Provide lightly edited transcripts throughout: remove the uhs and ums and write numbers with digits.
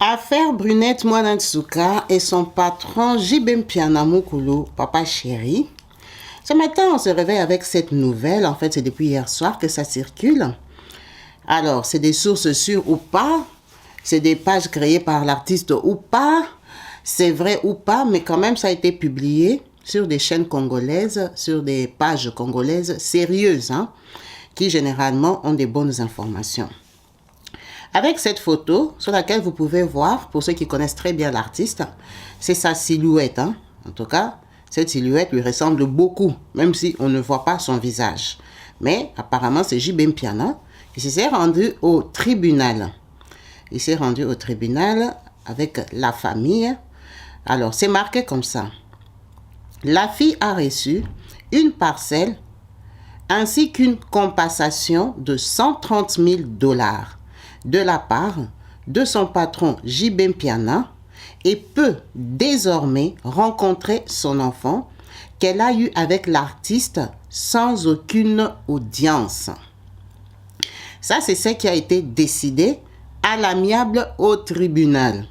Affaire Brunette Mwanantsuka et son patron Jibem Pianamukulu, papa chéri. Ce matin, on se réveille avec cette nouvelle. En fait, c'est depuis hier soir que ça circule. Alors, c'est des sources sûres ou pas. C'est des pages créées par l'artiste ou pas. C'est vrai ou pas, mais quand même, ça a été publié sur des chaînes congolaises, sur des pages congolaises sérieuses, qui généralement ont des bonnes informations. Avec cette photo, sur laquelle vous pouvez voir, pour ceux qui connaissent très bien l'artiste, c'est sa silhouette. En tout cas, cette silhouette lui ressemble beaucoup, même si on ne voit pas son visage. Mais apparemment, c'est Jibem Piana qui s'est rendu au tribunal. Il s'est rendu au tribunal avec la famille. Alors, c'est marqué comme ça. La fille a reçu une parcelle ainsi qu'une compensation de 130 000 $ de la part de son patron Jibem Piana et peut désormais rencontrer son enfant qu'elle a eu avec l'artiste sans aucune audience. Ça, c'est ce qui a été décidé à l'amiable au tribunal.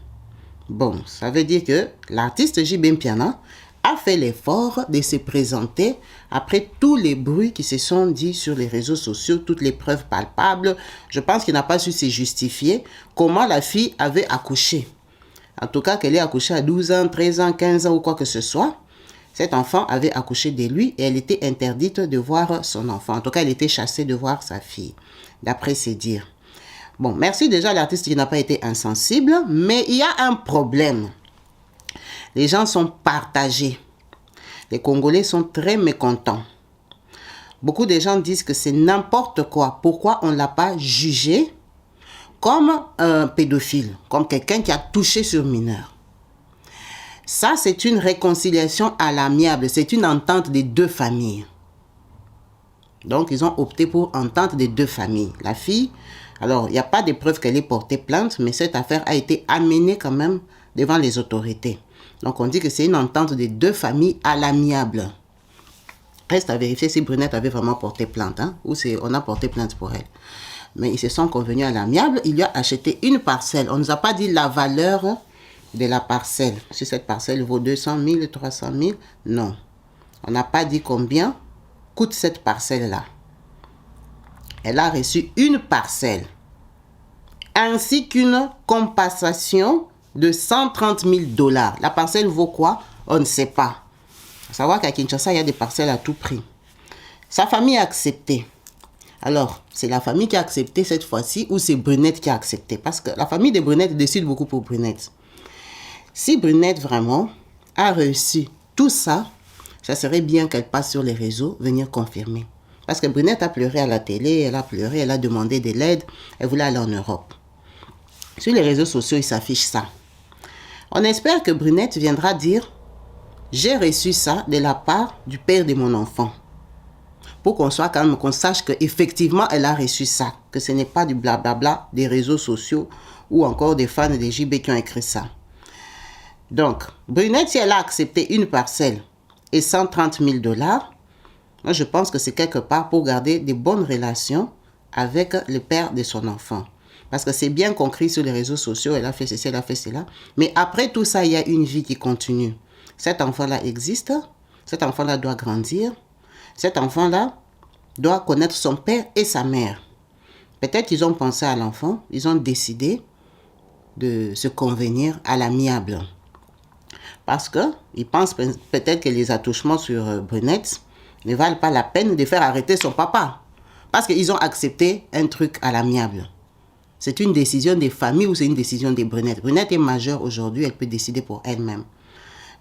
Bon, ça veut dire que l'artiste Jibem Piana a fait l'effort de se présenter après tous les bruits qui se sont dits sur les réseaux sociaux, toutes les preuves palpables. Je pense qu'il n'a pas su se justifier comment la fille avait accouché. En tout cas, qu'elle ait accouché à 12 ans, 13 ans, 15 ans ou quoi que ce soit. Cet enfant avait accouché de lui et elle était interdite de voir son enfant. En tout cas, elle était chassée de voir sa fille, d'après ses dires. Bon, merci déjà à l'artiste qui n'a pas été insensible, mais il y a un problème. Les gens sont partagés. Les Congolais sont très mécontents. Beaucoup de gens disent que c'est n'importe quoi. Pourquoi on ne l'a pas jugé comme un pédophile, comme quelqu'un qui a touché sur mineur? Ça, c'est une réconciliation à l'amiable. C'est une entente des deux familles. Donc, ils ont opté pour entente des deux familles. La fille, alors, il n'y a pas de preuve qu'elle ait porté plainte, mais cette affaire a été amenée quand même devant les autorités. Donc, on dit que c'est une entente des deux familles à l'amiable. Reste à vérifier si Brunette avait vraiment porté plainte, ou si on a porté plainte pour elle. Mais ils se sont convenus à l'amiable. Il lui a acheté une parcelle. On ne nous a pas dit la valeur de la parcelle. Si cette parcelle vaut 200 000, 300 000, non. On n'a pas dit combien coûte cette parcelle-là. Elle a reçu une parcelle, ainsi qu'une compensation de 130 000 $. La parcelle vaut quoi? On ne sait pas. Il faut savoir qu'à Kinshasa, il y a des parcelles à tout prix. Sa famille a accepté. Alors, c'est la famille qui a accepté cette fois-ci ou c'est Brunette qui a accepté? Parce que la famille de Brunette décide beaucoup pour Brunette. Si Brunette vraiment a reçu tout ça, ça serait bien qu'elle passe sur les réseaux, venir confirmer. Parce que Brunette a pleuré à la télé, elle a pleuré, elle a demandé de l'aide, elle voulait aller en Europe. Sur les réseaux sociaux, il s'affiche ça. On espère que Brunette viendra dire « J'ai reçu ça de la part du père de mon enfant. » Pour qu'on soit calme, qu'on sache qu'effectivement, elle a reçu ça. Que ce n'est pas du blablabla des réseaux sociaux ou encore des fans des JB qui ont écrit ça. Donc, Brunette, si elle a accepté une parcelle et 130 000 $, moi, je pense que c'est quelque part pour garder de bonnes relations avec le père de son enfant. Parce que c'est bien concret sur les réseaux sociaux, elle a fait ceci, elle a fait cela. Mais après tout ça, il y a une vie qui continue. Cet enfant-là existe, cet enfant-là doit grandir, cet enfant-là doit connaître son père et sa mère. Peut-être qu'ils ont pensé à l'enfant, ils ont décidé de se convenir à l'amiable. Parce qu'ils pensent peut-être que les attouchements sur Brunette ne valent pas la peine de faire arrêter son papa. Parce qu'ils ont accepté un truc à l'amiable. C'est une décision des familles ou c'est une décision des Brunette. Brunette est majeure aujourd'hui, elle peut décider pour elle-même.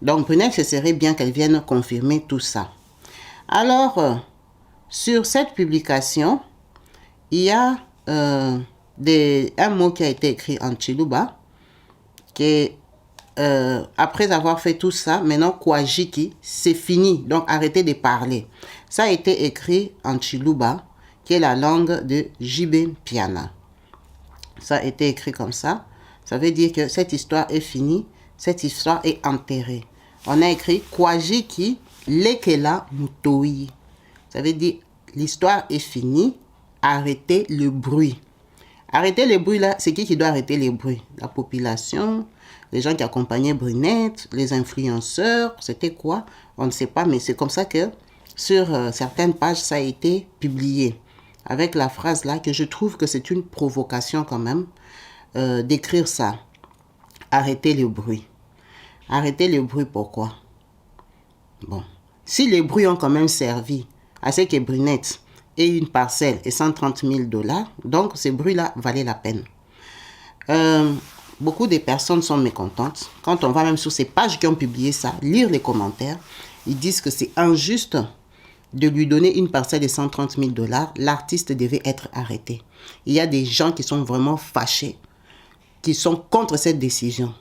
Donc Brunette, ce serait bien qu'elle vienne confirmer tout ça. Alors, sur cette publication, il y a un mot qui a été écrit en Chiluba, qui est, après avoir fait tout ça, maintenant Kwajiki, c'est fini, donc arrêtez de parler. Ça a été écrit en Chiluba, qui est la langue de Jibem Piana. Ça a été écrit comme ça. Ça veut dire que cette histoire est finie. Cette histoire est enterrée. On a écrit Kwajiki lekela mutoi. Ça veut dire l'histoire est finie. Arrêtez le bruit. Arrêter les bruits là, c'est qui doit arrêter les bruits? La population, les gens qui accompagnaient Brunette, les influenceurs, c'était quoi? On ne sait pas, mais c'est comme ça que sur certaines pages, ça a été publié. Avec la phrase là, que je trouve que c'est une provocation quand même, d'écrire ça. Arrêter le bruit. Arrêter le bruit, pourquoi? Bon, si les bruits ont quand même servi à ce que Brunette ait une parcelle et 130 000 $, donc ces bruits-là valaient la peine. Beaucoup de personnes sont mécontentes. Quand on va même sur ces pages qui ont publié ça, lire les commentaires, ils disent que c'est injuste de lui donner une parcelle de 130 000 $. L'artiste devait être arrêté. Il y a des gens qui sont vraiment fâchés, qui sont contre cette décision.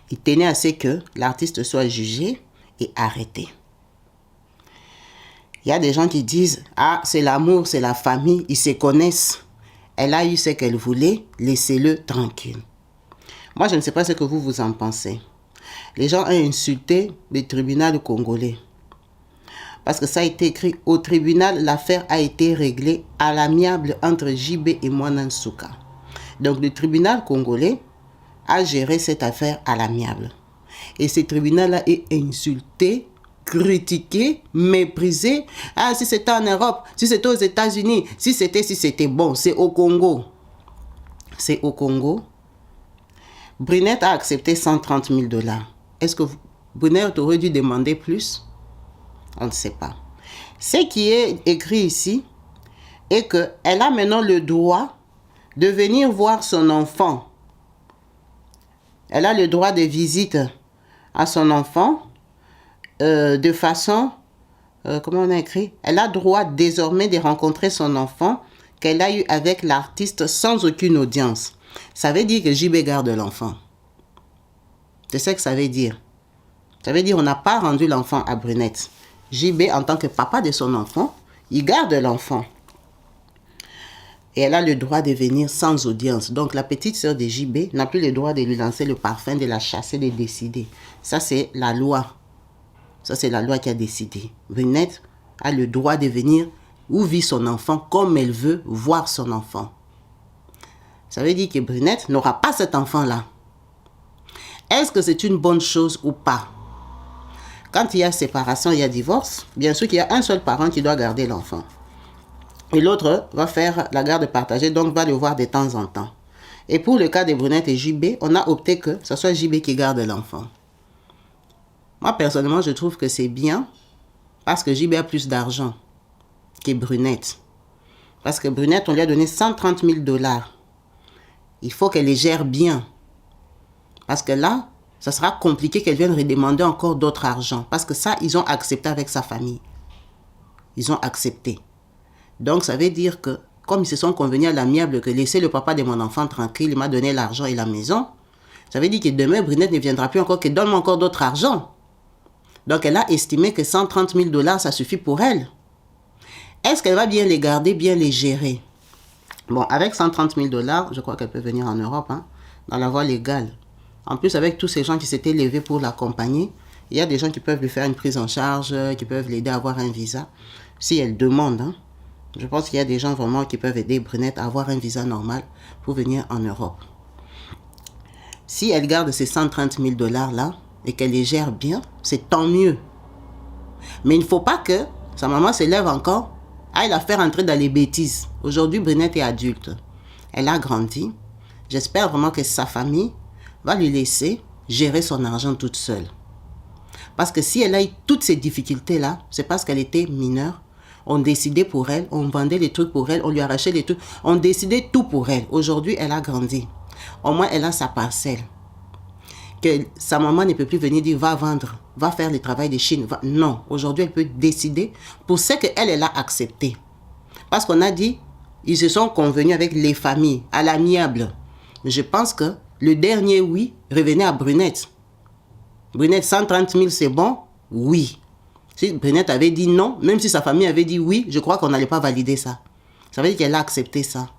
Ils tenaient à ce que l'artiste soit jugé et arrêté. Il y a des gens qui disent « Ah, c'est l'amour, c'est la famille, ils se connaissent. Elle a eu ce qu'elle voulait, laissez-le tranquille. » Moi, je ne sais pas ce que vous en pensez. Les gens ont insulté le tribunal congolais. Parce que ça a été écrit au tribunal, l'affaire a été réglée à l'amiable entre JB et Mwana Nsuka. Donc le tribunal congolais a géré cette affaire à l'amiable. Et ce tribunal-là est insulté, critiqué, méprisé. Ah, si c'était en Europe, si c'était aux États-Unis, si c'était bon, c'est au Congo. C'est au Congo. Brunette a accepté 130 000 $. Est-ce que Brunette aurait dû demander plus? On ne sait pas. Ce qui est écrit ici est qu'elle a maintenant le droit de venir voir son enfant. Elle a le droit de visite à son enfant de façon, comment on a écrit? Elle a droit désormais de rencontrer son enfant qu'elle a eu avec l'artiste sans aucune audience. Ça veut dire que JB garde l'enfant. C'est ce que ça veut dire. Ça veut dire qu'on n'a pas rendu l'enfant à Brunette. JB, en tant que papa de son enfant, il garde l'enfant. Et elle a le droit de venir sans audience. Donc la petite sœur de JB n'a plus le droit de lui lancer le parfum, de la chasser, de décider. Ça, c'est la loi. Ça, c'est la loi qui a décidé. Brunette a le droit de venir où vit son enfant, comme elle veut voir son enfant. Ça veut dire que Brunette n'aura pas cet enfant-là. Est-ce que c'est une bonne chose ou pas? Quand il y a séparation, il y a divorce, bien sûr qu'il y a un seul parent qui doit garder l'enfant. Et l'autre va faire la garde partagée, donc va le voir de temps en temps. Et pour le cas de Brunette et JB, on a opté que ce soit JB qui garde l'enfant. Moi, personnellement, je trouve que c'est bien parce que JB a plus d'argent que Brunette. Parce que Brunette, on lui a donné 130 000 $. Il faut qu'elle les gère bien. Parce que là, ça sera compliqué qu'elle vienne redemander encore d'autres argent. Parce que ça, ils ont accepté avec sa famille. Ils ont accepté. Donc, ça veut dire que, comme ils se sont convenus à l'amiable que laisser le papa de mon enfant tranquille, il m'a donné l'argent et la maison, ça veut dire que demain, Brunette ne viendra plus encore, que donne-moi encore d'autres argent. Donc, elle a estimé que 130 000 $, ça suffit pour elle. Est-ce qu'elle va bien les garder, bien les gérer? Bon, avec 130 000 $, je crois qu'elle peut venir en Europe, hein, dans la voie légale. En plus, avec tous ces gens qui s'étaient levés pour l'accompagner, il y a des gens qui peuvent lui faire une prise en charge, qui peuvent l'aider à avoir un visa, si elle demande. Hein. Je pense qu'il y a des gens vraiment qui peuvent aider Brunette à avoir un visa normal pour venir en Europe. Si elle garde ces 130 000 $ là et qu'elle les gère bien, c'est tant mieux. Mais il ne faut pas que sa maman se lève encore, aille la faire entrer dans les bêtises. Aujourd'hui, Brunette est adulte. Elle a grandi. J'espère vraiment que sa famille va lui laisser gérer son argent toute seule. Parce que si elle a eu toutes ces difficultés-là, c'est parce qu'elle était mineure. On décidait pour elle, on vendait les trucs pour elle, on lui arrachait les trucs. On décidait tout pour elle. Aujourd'hui, elle a grandi. Au moins, elle a sa parcelle. Que sa maman ne peut plus venir dire, va vendre, va faire le travail de Chine. Non, aujourd'hui, elle peut décider pour ce qu'elle, elle a accepté. Parce qu'on a dit, ils se sont convenus avec les familles, à l'amiable. Je pense que le dernier oui revenait à Brunette. Brunette, 130 000, c'est bon? Oui. Si Brunette avait dit non, même si sa famille avait dit oui, je crois qu'on n'allait pas valider ça. Ça veut dire qu'elle a accepté ça.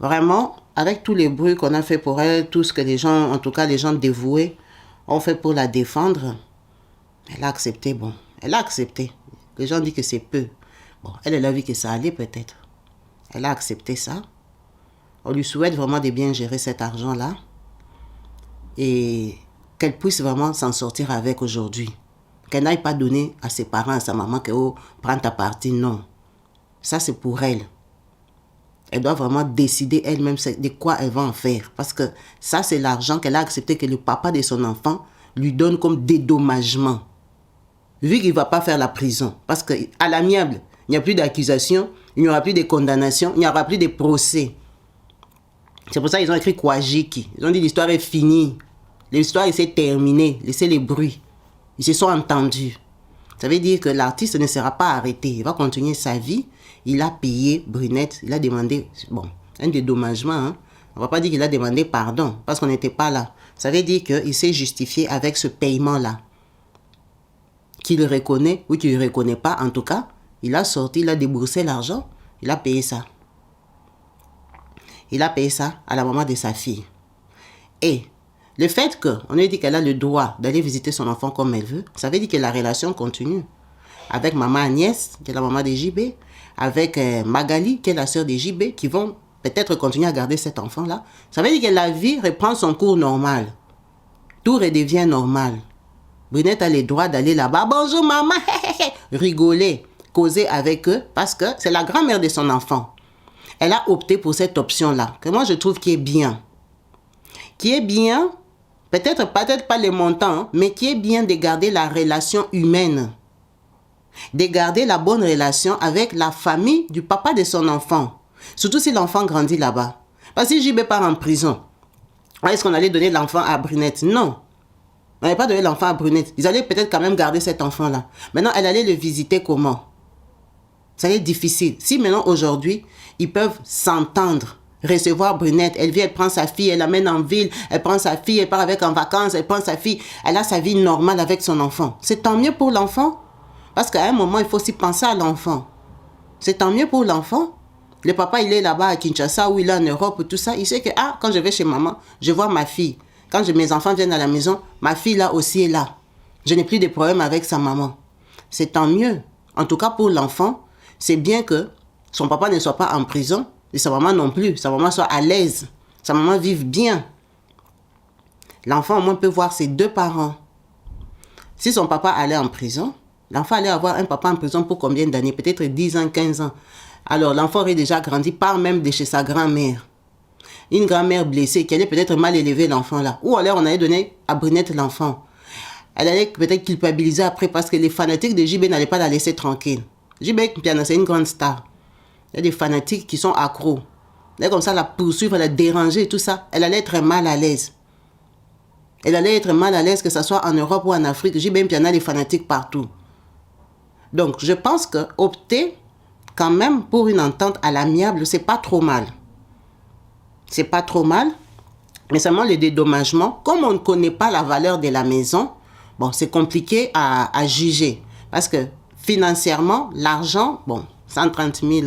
Vraiment, avec tous les bruits qu'on a fait pour elle, tout ce que les gens, en tout cas les gens dévoués, ont fait pour la défendre, elle a accepté, bon. Elle a accepté. Les gens disent que c'est peu. Bon, elle a vu que ça allait peut-être. Elle a accepté ça. On lui souhaite vraiment de bien gérer cet argent-là et qu'elle puisse vraiment s'en sortir avec aujourd'hui. Qu'elle n'aille pas donner à ses parents, à sa maman, que oh, prends ta partie. Non. Ça, c'est pour elle. Elle doit vraiment décider elle-même de quoi elle va en faire. Parce que ça, c'est l'argent qu'elle a accepté que le papa de son enfant lui donne comme dédommagement. Vu qu'il ne va pas faire la prison. Parce qu'à l'amiable, il n'y a plus d'accusation, il n'y aura plus de condamnation, il n'y aura plus de procès. C'est pour ça qu'ils ont écrit Kwajiki. Ils ont dit l'histoire est finie. L'histoire s'est terminée. Laissez les bruits. Ils se sont entendus. Ça veut dire que l'artiste ne sera pas arrêté. Il va continuer sa vie. Il a payé Brunette. Il a demandé, bon, un dédommagement. Hein. On ne va pas dire qu'il a demandé pardon parce qu'on n'était pas là. Ça veut dire qu'il s'est justifié avec ce paiement-là. Qu'il le reconnaît ou qu'il ne le reconnaît pas. En tout cas, il a sorti, il a déboursé l'argent. Il a payé ça. Il a payé ça à la maman de sa fille. Et le fait qu'on lui dit qu'elle a le droit d'aller visiter son enfant comme elle veut, ça veut dire que la relation continue. Avec maman Agnès, qui est la maman de JB, avec Magali, qui est la sœur de JB, qui vont peut-être continuer à garder cet enfant-là. Ça veut dire que la vie reprend son cours normal. Tout redevient normal. Brunette a le droit d'aller là-bas. Bonjour maman, rigoler, causer avec eux, parce que c'est la grand-mère de son enfant. Elle a opté pour cette option-là, que moi je trouve qui est bien. Qui est bien, peut-être pas les montants, mais qui est bien de garder la relation humaine. De garder la bonne relation avec la famille du papa de son enfant. Surtout si l'enfant grandit là-bas. Parce que si JB part en prison, est-ce qu'on allait donner l'enfant à Brunette? Non. On n'allait pas donner l'enfant à Brunette. Ils allaient peut-être quand même garder cet enfant-là. Maintenant, elle allait le visiter comment? Ça allait être difficile. Si maintenant, aujourd'hui, ils peuvent s'entendre, recevoir Brunette, elle vient, elle prend sa fille, elle l'amène en ville, elle prend sa fille, elle part avec en vacances, elle prend sa fille, elle a sa vie normale avec son enfant. C'est tant mieux pour l'enfant. Parce qu'à un moment, il faut aussi penser à l'enfant. C'est tant mieux pour l'enfant. Le papa, il est là-bas à Kinshasa ou il est en Europe, tout ça. Il sait que, quand je vais chez maman, je vois ma fille. Quand mes enfants viennent à la maison, ma fille là aussi est là. Je n'ai plus de problème avec sa maman. C'est tant mieux. En tout cas, pour l'enfant, c'est bien que son papa ne soit pas en prison et sa maman non plus. Sa maman soit à l'aise. Sa maman vive bien. L'enfant, au moins, peut voir ses deux parents. Si son papa allait en prison, l'enfant allait avoir un papa en prison pour combien d'années? Peut-être 10 ans, 15 ans. Alors, l'enfant aurait déjà grandi, part même de chez sa grand-mère. Une grand-mère blessée qui allait peut-être mal élever l'enfant là. Ou alors, on allait donner à Brunette l'enfant. Elle allait peut-être culpabiliser après parce que les fanatiques de JB n'allaient pas la laisser tranquille. JB Piana, c'est une grande star. Il y a des fanatiques qui sont accros. Elle comme ça la poursuivre, la déranger, tout ça. Elle allait être mal à l'aise. Elle allait être mal à l'aise, que ce soit en Europe ou en Afrique. JB Piana, des fanatiques partout. Donc, je pense que opter quand même pour une entente à l'amiable, c'est pas trop mal. C'est pas trop mal. Mais seulement le dédommagement, comme on ne connaît pas la valeur de la maison, bon, c'est compliqué à juger. Parce que financièrement, l'argent, bon, 130 000.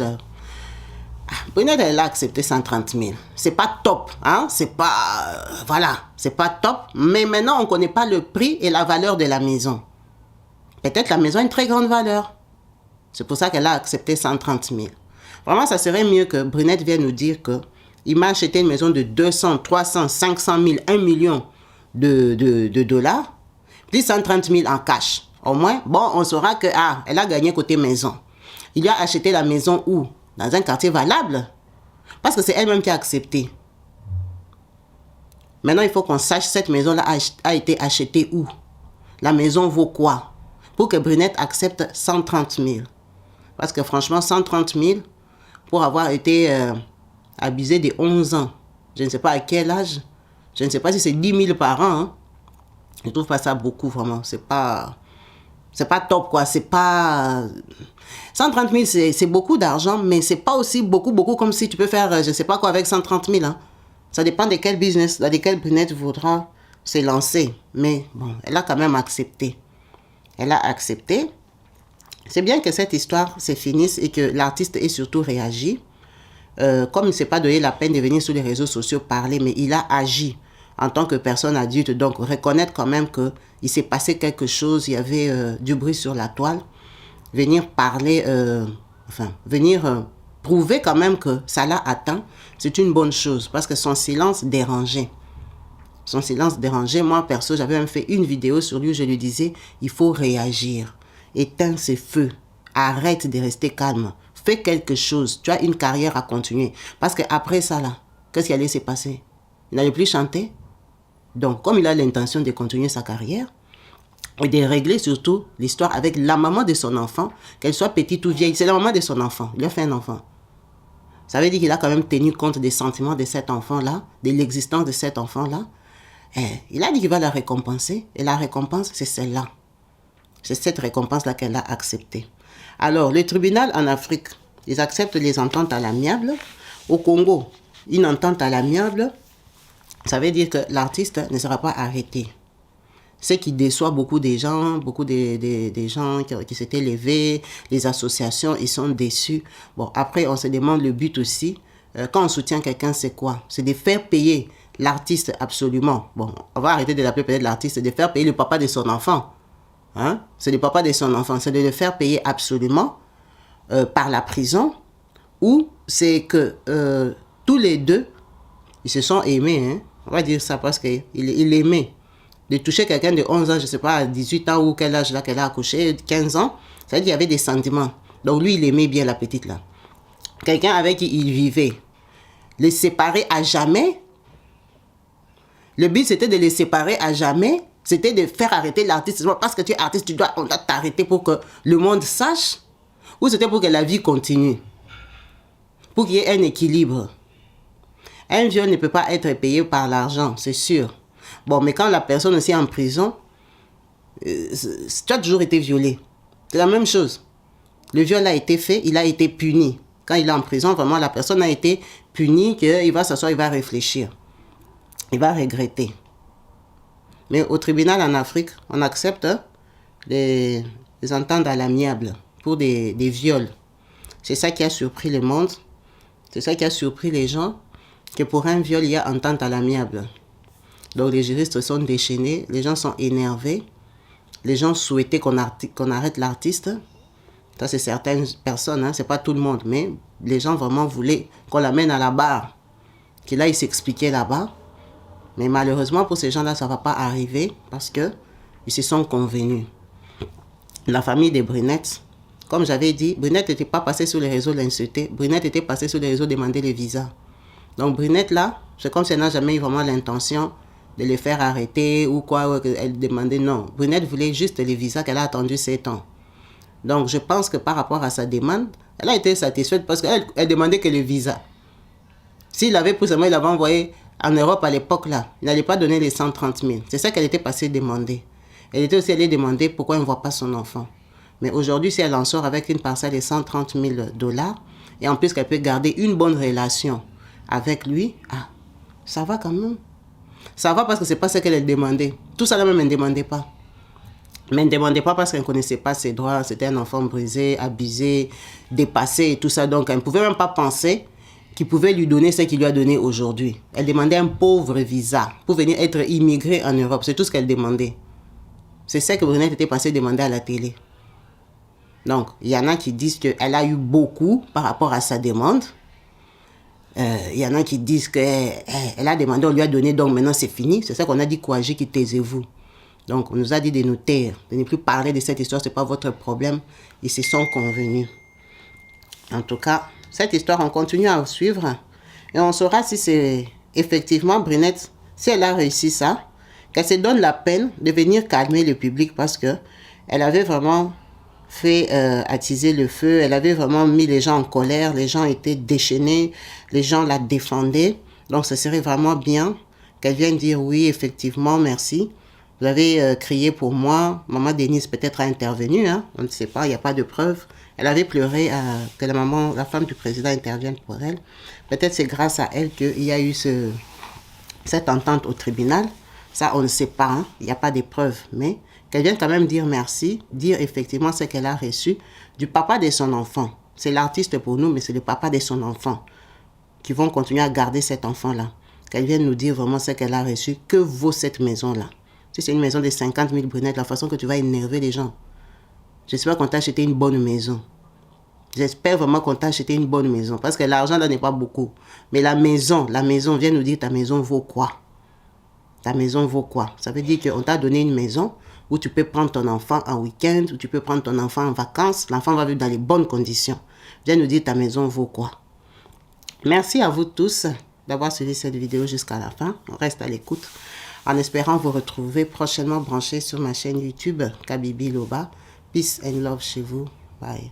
Brunette, elle a accepté 130 000. C'est pas top, hein? C'est pas, voilà, c'est pas top. Mais maintenant, on ne connaît pas le prix et la valeur de la maison. Peut-être la maison a une très grande valeur. C'est pour ça qu'elle a accepté 130 000. Vraiment, ça serait mieux que Brunette vienne nous dire que il m'a acheté une maison de 200, 300, 500 000, 1 million de dollars, plus 130 000 en cash. Au moins, bon, on saura que, elle a gagné côté maison. Il lui a acheté la maison où? Dans un quartier valable. Parce que c'est elle-même qui a accepté. Maintenant, il faut qu'on sache cette maison-là a été achetée où? La maison vaut quoi? Pour que Brunette accepte 130 000. Parce que franchement, 130 000 pour avoir été abusé de 11 ans. Je ne sais pas à quel âge. Je ne sais pas si c'est 10 000 par an. Hein. Je ne trouve pas ça beaucoup, vraiment. C'est pas top, quoi. C'est pas... 130 000, c'est beaucoup d'argent, mais c'est pas aussi beaucoup comme si tu peux faire, je ne sais pas quoi, avec 130 000. Hein. Ça dépend de quel business, dans lequel Brunette voudra se lancer. Mais bon, elle a quand même accepté. Elle a accepté. C'est bien que cette histoire se finisse et que l'artiste ait surtout réagi. Comme il ne s'est pas donné la peine de venir sur les réseaux sociaux parler, mais il a agi en tant que personne adulte. Donc, reconnaître quand même qu'il s'est passé quelque chose, il y avait du bruit sur la toile. Venir parler, venir prouver quand même que ça l'a atteint, c'est une bonne chose parce que son silence dérangeait. Son silence dérangeait. Moi, perso, j'avais même fait une vidéo sur lui où je lui disais, il faut réagir. Éteins ces feux. Arrête de rester calme. Fais quelque chose. Tu as une carrière à continuer. Parce qu'après ça, là, qu'est-ce qui allait se passer? Il n'allait plus chanter. Donc, comme il a l'intention de continuer sa carrière, et de régler surtout l'histoire avec la maman de son enfant, qu'elle soit petite ou vieille, c'est la maman de son enfant. Il a fait un enfant. Ça veut dire qu'il a quand même tenu compte des sentiments de cet enfant-là, de l'existence de cet enfant-là. Il a dit qu'il va la récompenser. Et la récompense, c'est celle-là. C'est cette récompense-là qu'elle a acceptée. Alors, le tribunal en Afrique, ils acceptent les ententes à l'amiable. Au Congo, une entente à l'amiable, ça veut dire que l'artiste ne sera pas arrêté. Ce qui déçoit beaucoup des gens, des gens qui s'étaient levés, les associations, ils sont déçus. Bon, après, on se demande le but aussi. Quand on soutient quelqu'un, c'est quoi? C'est de faire payer l'artiste absolument. Bon, on va arrêter de l'appeler peut-être l'artiste, de faire payer le papa de son enfant. Hein? C'est le papa de son enfant. C'est de le faire payer absolument par la prison. Ou c'est que tous les deux, ils se sont aimés. Hein? On va dire ça parce qu'il aimait. De toucher quelqu'un de 11 ans, je ne sais pas, à 18 ans ou quel âge là qu'elle a accouché, 15 ans, ça veut dire qu'il y avait des sentiments. Donc lui, il aimait bien la petite là. Quelqu'un avec qui il vivait. Les séparer à jamais. Le but, c'était de les séparer à jamais. C'était de faire arrêter l'artiste. Parce que tu es artiste, on doit t'arrêter pour que le monde sache. Ou c'était pour que la vie continue. Pour qu'il y ait un équilibre. Un viol ne peut pas être payé par l'argent, c'est sûr. Bon, mais quand la personne aussi est en prison, tu as toujours été violé. C'est la même chose. Le viol a été fait, il a été puni. Quand il est en prison, vraiment, la personne a été punie, qu'il va s'asseoir, il va réfléchir. Il va regretter. Mais au tribunal en Afrique, on accepte les ententes à l'amiable pour des viols. C'est ça qui a surpris le monde. C'est ça qui a surpris les gens, que pour un viol, il y a entente à l'amiable. Donc les juristes sont déchaînés, les gens sont énervés, les gens souhaitaient qu'on arrête l'artiste. Ça, c'est certaines personnes, hein, c'est pas tout le monde, mais les gens vraiment voulaient qu'on l'amène à la barre, qu'il aille s'expliquer là-bas. Mais malheureusement, pour ces gens-là, ça ne va pas arriver parce qu'ils se sont convenus. La famille des Brunettes, comme j'avais dit, Brunette n'était pas passée sur les réseaux l'insulter, Brunette était passée sur les réseaux demander les visas. Donc Brunette, là, c'est comme si elle n'a jamais eu vraiment l'intention de les faire arrêter ou quoi, elle demandait non. Brunette voulait juste les visas qu'elle a attendu 7 ans. Donc je pense que par rapport à sa demande, elle a été satisfaite parce qu'elle demandait que le visa. S'il avait pour ça, il l'avait envoyé en Europe à l'époque là, il n'allait pas donner les 130 000. C'est ça qu'elle était passée demander. Elle était aussi allée demander pourquoi elle ne voit pas son enfant. Mais aujourd'hui, si elle en sort avec une parcelle de 130 000 $, et en plus qu'elle peut garder une bonne relation avec lui, ça va quand même. Ça va parce que ce n'est pas ce qu'elle demandait. Tout ça là même, elle ne demandait pas. Mais elle ne demandait pas parce qu'elle ne connaissait pas ses droits. C'était un enfant brisé, abusé, dépassé et tout ça. Donc elle ne pouvait même pas penser qu'il pouvait lui donner ce qu'il lui a donné aujourd'hui. Elle demandait un pauvre visa pour venir être immigrée en Europe. C'est tout ce qu'elle demandait. C'est ça que Brunette était passée demander à la télé. Donc, il y en a qui disent qu'elle a eu beaucoup par rapport à sa demande. Il y en a qui disent qu'elle a demandé, on lui a donné, donc maintenant c'est fini. C'est ça qu'on a dit, courageux, qui taisez-vous. Donc, on nous a dit de nous taire, de ne plus parler de cette histoire, ce n'est pas votre problème. Ils se sont convenus. En tout cas, cette histoire, on continue à suivre. Et on saura si c'est effectivement Brunette, si elle a réussi ça, qu'elle se donne la peine de venir calmer le public parce qu'elle avait vraiment fait attiser le feu, elle avait vraiment mis les gens en colère, les gens étaient déchaînés, les gens la défendaient. Donc, ce serait vraiment bien qu'elle vienne dire oui, effectivement, merci. Vous avez crié pour moi. Maman Denise peut-être a intervenu, hein? On ne sait pas, il n'y a pas de preuves. Elle avait pleuré que la femme du président intervienne pour elle. Peut-être c'est grâce à elle qu'il y a eu cette entente au tribunal. Ça, on ne sait pas, hein? Il n'y a pas de preuves. Mais qu'elle vienne quand même dire merci, dire effectivement ce qu'elle a reçu du papa de son enfant. C'est l'artiste pour nous, mais c'est le papa de son enfant qui vont continuer à garder cet enfant-là. Qu'elle vienne nous dire vraiment ce qu'elle a reçu. Que vaut cette maison-là? Si c'est une maison de 50 000 brunettes, la façon que tu vas énerver les gens. Je ne sais pas qu'on t'a acheté une bonne maison. J'espère vraiment qu'on t'a acheté une bonne maison. Parce que l'argent là n'est pas beaucoup. Mais la maison, viens nous dire ta maison vaut quoi? Ta maison vaut quoi? Ça veut dire qu'on t'a donné une maison où tu peux prendre ton enfant en week-end, où tu peux prendre ton enfant en vacances. L'enfant va vivre dans les bonnes conditions. Viens nous dire ta maison vaut quoi? Merci à vous tous d'avoir suivi cette vidéo jusqu'à la fin. On reste à l'écoute en espérant vous retrouver prochainement branchés sur ma chaîne YouTube Kabibi Loba. Peace and love chez vous. Bye.